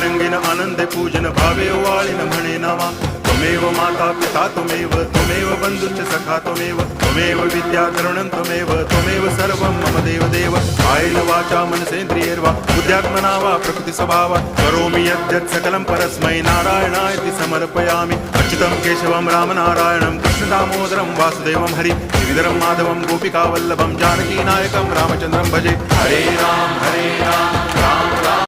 रंगीन आनंदे पूजन भावे वाळीन म्हणे नावा त्वमेव माता पिता त्वमेव बंधुश्च सखा त्वमेव विद्या तरुणं त्वमेव सर्वं मम देव कायेन वाचा मनसेन्द्रियैर्वा बुद्ध्यात्मना वा प्रकृति स्वभावात् करोमि यद्यत् सकलं परस्मै नारायणायति समर्पयामि अच्युतं केशवं रामनारायणं कृष्णदामोदरं वासुदेवं हरि श्रीधरं माधवं गोपिकावल्लभं जानकीनायकं रामचन्द्रं भजे हरे राम राम